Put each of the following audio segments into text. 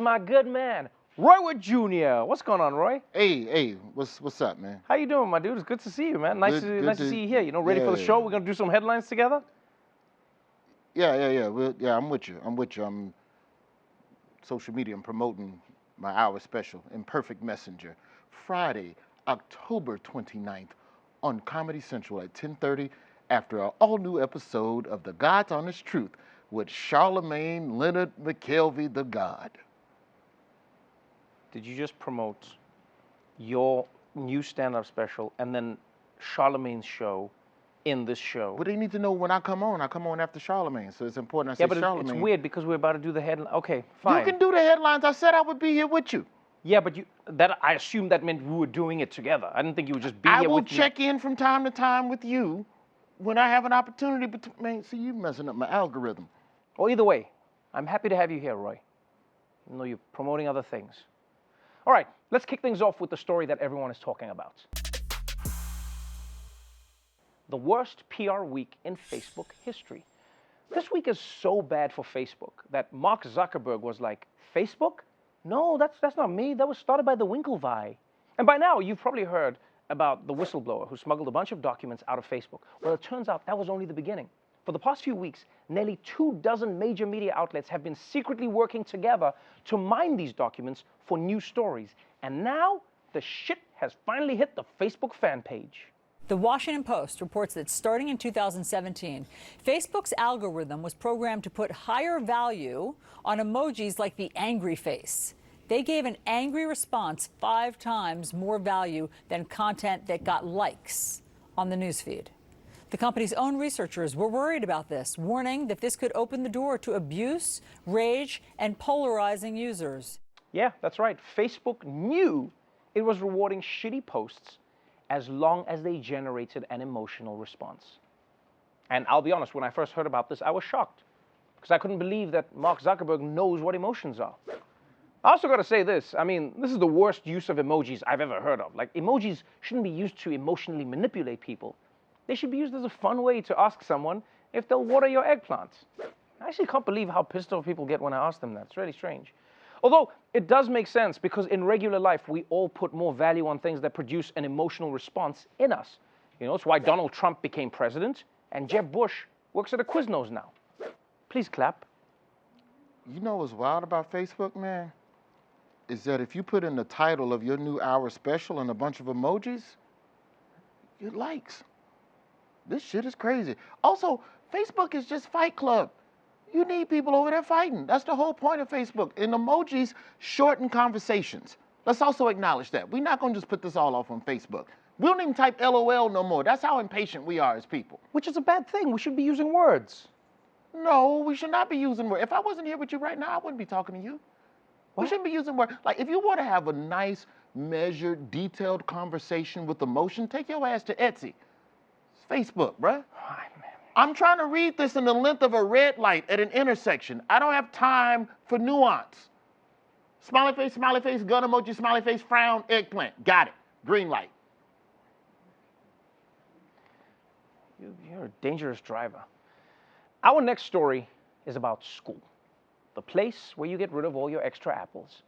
My good man, Roy Wood Jr. What's going on, Roy? Hey, what's up, man? How you doing, my dude? It's good to see you, man. Nice to see you here. You know, ready for the show? We're gonna do some headlines together. Yeah. I'm with you. I'm social media. I'm promoting my hour special, Imperfect Messenger, Friday, October 29th on Comedy Central at 10:30 after an all-new episode of The God's Honest Truth with Charlemagne Leonard McKelvey, the God. Did you just promote your new stand-up special and then Charlemagne's show in this show? But they need to know when I come on. I come on after Charlemagne, so it's important I say Charlemagne. It's weird because we're about to do the headline. Okay, fine. You can do the headlines. I said I would be here with you. Yeah, but I assumed that meant we were doing it together. I didn't think you would just be here with me. I will check in from time to time with you when I have an opportunity. But man, see, you messing up my algorithm. Well, either way, I'm happy to have you here, Roy. Even though you're promoting other things. All right, let's kick things off with the story that everyone is talking about. The worst PR week in Facebook history. This week is so bad for Facebook that Mark Zuckerberg was like, Facebook? No, that's not me. That was started by the Winklevi. And by now, you've probably heard about the whistleblower who smuggled a bunch of documents out of Facebook. Well, it turns out that was only the beginning. For the past few weeks, nearly 24 major media outlets have been secretly working together to mine these documents for new stories. And now, the shit has finally hit the Facebook fan page. The Washington Post reports that starting in 2017, Facebook's algorithm was programmed to put higher value on emojis like the angry face. They gave an angry response 5 times more value than content that got likes on the newsfeed. The company's own researchers were worried about this, warning that this could open the door to abuse, rage, and polarizing users. Yeah, that's right. Facebook knew it was rewarding shitty posts as long as they generated an emotional response. And I'll be honest, when I first heard about this, I was shocked because I couldn't believe that Mark Zuckerberg knows what emotions are. I also got to say this. I mean, this is the worst use of emojis I've ever heard of. Like, emojis shouldn't be used to emotionally manipulate people. They should be used as a fun way to ask someone if they'll water your eggplant. I actually can't believe how pissed off people get when I ask them that. It's really strange. Although, it does make sense because in regular life, we all put more value on things that produce an emotional response in us. You know, it's why Donald Trump became president and Jeb Bush works at a Quiznos now. Please clap. You know what's wild about Facebook, man? Is that if you put in the title of your new hour special and a bunch of emojis, it likes. This shit is crazy. Also, Facebook is just Fight Club. You need people over there fighting. That's the whole point of Facebook. And emojis shorten conversations. Let's also acknowledge that. We're not going to just put this all off on Facebook. We don't even type LOL no more. That's how impatient we are as people. Which is a bad thing. We should be using words. No, we should not be using words. If I wasn't here with you right now, I wouldn't be talking to you. What? We shouldn't be using words. Like, if you want to have a nice, measured, detailed conversation with emotion, take your ass to Etsy. It's Facebook, bruh. I'm trying to read this in the length of a red light at an intersection. I don't have time for nuance. Smiley face, gun emoji, smiley face, frown, eggplant. Got it. Green light. You're a dangerous driver. Our next story is about school, the place where you get rid of all your extra apples.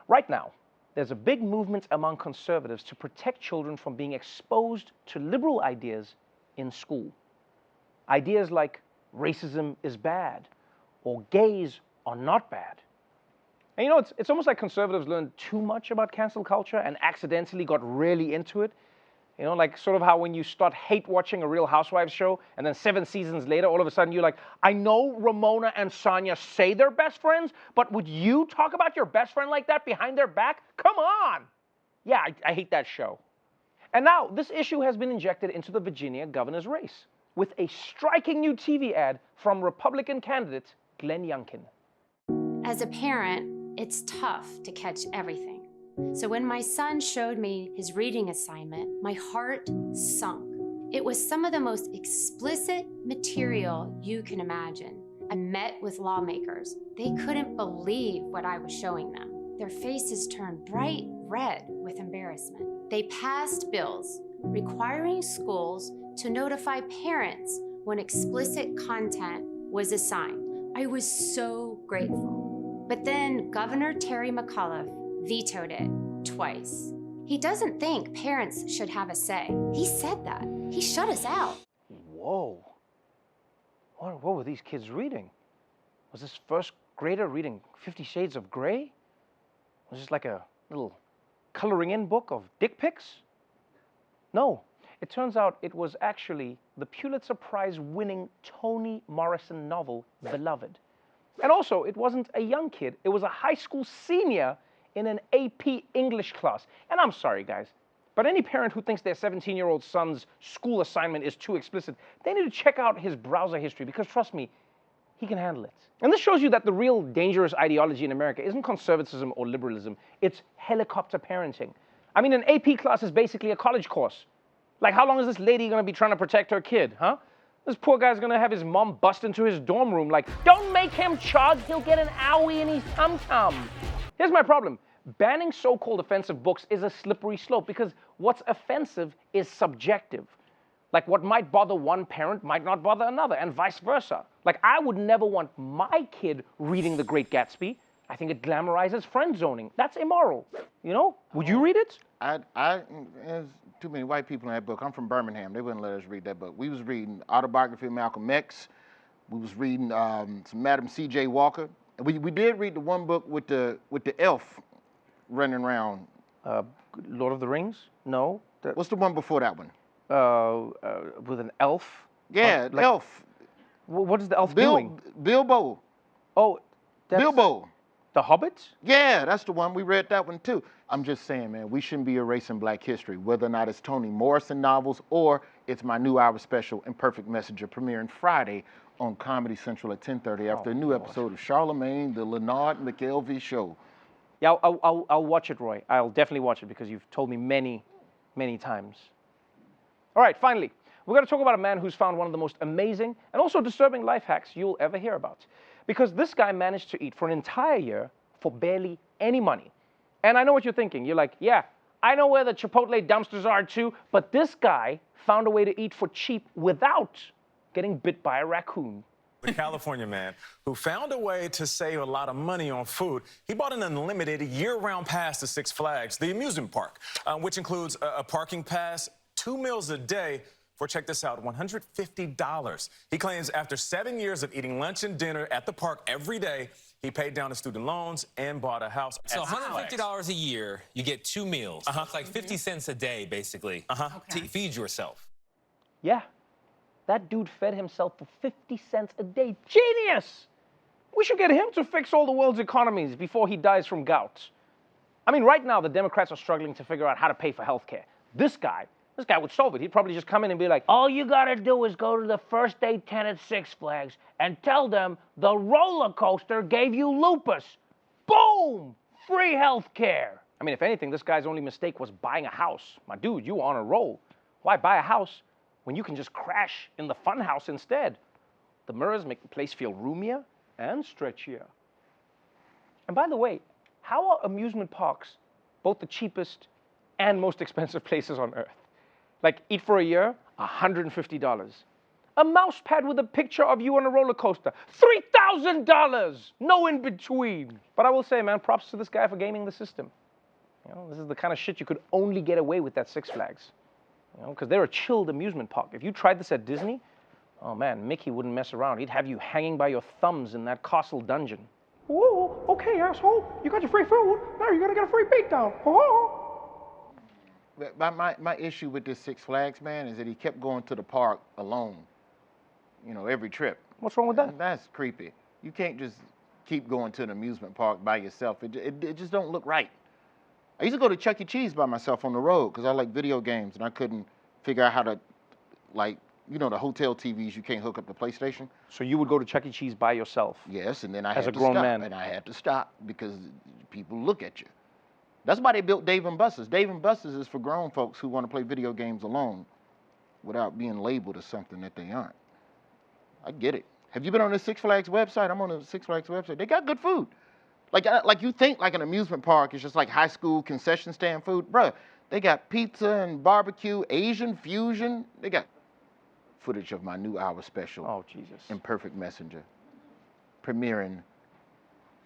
Right now, there's a big movement among conservatives to protect children from being exposed to liberal ideas in school. Ideas like racism is bad or gays are not bad. And you know, it's almost like conservatives learned too much about cancel culture and accidentally got really into it. You know, like sort of how when you start hate watching a Real Housewives show and then 7 seasons later, all of a sudden you're like, I know Ramona and Sonia say they're best friends, but would you talk about your best friend like that behind their back? Come on. Yeah, I hate that show. And now this issue has been injected into the Virginia governor's race with a striking new TV ad from Republican candidate Glenn Youngkin. As a parent, it's tough to catch everything. So when my son showed me his reading assignment, my heart sunk. It was some of the most explicit material you can imagine. I met with lawmakers. They couldn't believe what I was showing them. Their faces turned bright red with embarrassment. They passed bills requiring schools to notify parents when explicit content was assigned. I was so grateful. But then Governor Terry McAuliffe vetoed it twice. He doesn't think parents should have a say. He said that. He shut us out. Whoa. What were these kids reading? Was this first grader reading 50 Shades of Grey? Was this like a little coloring in book of dick pics? No. It turns out it was actually the Pulitzer Prize winning Toni Morrison novel, Beloved. And also, it wasn't a young kid, it was a high school senior in an AP English class. And I'm sorry, guys, but any parent who thinks their 17-year-old son's school assignment is too explicit, they need to check out his browser history, because trust me, he can handle it. And this shows you that the real dangerous ideology in America isn't conservatism or liberalism, it's helicopter parenting. I mean, an AP class is basically a college course. Like, how long is this lady gonna be trying to protect her kid, huh? This poor guy's gonna have his mom bust into his dorm room like, don't make him chug, he'll get an owie in his tum-tum. Here's my problem. Banning so-called offensive books is a slippery slope because what's offensive is subjective. Like, what might bother one parent might not bother another, and vice versa. Like, I would never want my kid reading The Great Gatsby. I think it glamorizes friend zoning. That's immoral, you know? Would you read it? There's too many white people in that book. I'm from Birmingham. They wouldn't let us read that book. We was reading Autobiography of Malcolm X. We was reading some Madam C.J. Walker. We did read the one book with the elf running around. Lord of the Rings? No. What's the one before that one? With an elf? Yeah, like, elf. What is the elf doing? Bilbo. Oh, that's Bilbo. The Hobbit? Yeah, that's the one. We read that one too. I'm just saying, man, we shouldn't be erasing Black history, whether or not it's Toni Morrison novels or it's my new hour special, Imperfect Messenger, premiering Friday on Comedy Central at 10:30 after a new episode of Charlemagne, the Leonard McKelvey Show. Yeah, I'll watch it, Roy. I'll definitely watch it because you've told me many, many times. All right, finally, we're going to talk about a man who's found one of the most amazing and also disturbing life hacks you'll ever hear about. Because this guy managed to eat for an entire year for barely any money. And I know what you're thinking. You're like, yeah, I know where the Chipotle dumpsters are too, but this guy found a way to eat for cheap without getting bit by a raccoon. The California man who found a way to save a lot of money on food. He bought an unlimited year-round pass to Six Flags, the amusement park, which includes a parking pass, 2 meals a day for, check this out, $150. He claims after 7 years of eating lunch and dinner at the park every day, he paid down his student loans and bought a house. So $150 a year, you get 2 meals. It's like 50 cents a day, basically, to feed yourself. Yeah, that dude fed himself for 50 cents a day. Genius! We should get him to fix all the world's economies before he dies from gout. I mean, right now, the Democrats are struggling to figure out how to pay for health care. This guy would solve it. He'd probably just come in and be like, all you gotta do is go to the first day tent at Six Flags and tell them the roller coaster gave you lupus. Boom! Free health care. I mean, if anything, this guy's only mistake was buying a house. My dude, you were on a roll. Why buy a house when you can just crash in the fun house instead? The mirrors make the place feel roomier and stretchier. And by the way, how are amusement parks both the cheapest and most expensive places on earth? Like, eat for a year, $150. A mouse pad with a picture of you on a roller coaster, $3,000. No in between. But I will say, man, props to this guy for gaming the system. You know, this is the kind of shit you could only get away with at Six Flags. You know, because they're a chilled amusement park. If you tried this at Disney, oh man, Mickey wouldn't mess around. He'd have you hanging by your thumbs in that castle dungeon. Whoa, okay, asshole. You got your free food. Now you're gonna get a free beatdown. Oh. My issue with this Six Flags, man, is that he kept going to the park alone, you know, every trip. What's wrong with that? And that's creepy. You can't just keep going to an amusement park by yourself. It just don't look right. I used to go to Chuck E. Cheese by myself on the road because I like video games and I couldn't figure out how to, like, you know, the hotel TVs, you can't hook up the PlayStation. So you would go to Chuck E. Cheese by yourself? Yes, and then I had to stop. As a grown man? And I had to stop because people look at you. That's why they built Dave & Buster's. Dave & Buster's is for grown folks who want to play video games alone without being labeled as something that they aren't. I get it. Have you been on the Six Flags website? I'm on the Six Flags website. They got good food. Like you think like an amusement park is just like high school concession stand food. Bruh, they got pizza and barbecue, Asian fusion. They got footage of my new hour special. Oh, Jesus. Imperfect Messenger. Premiering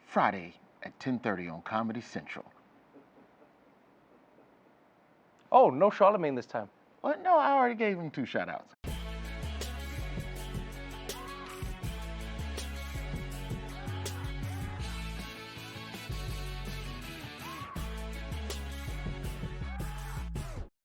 Friday at 10:30 on Comedy Central. Oh, no Charlemagne this time. Well, no, I already gave him 2 shout-outs.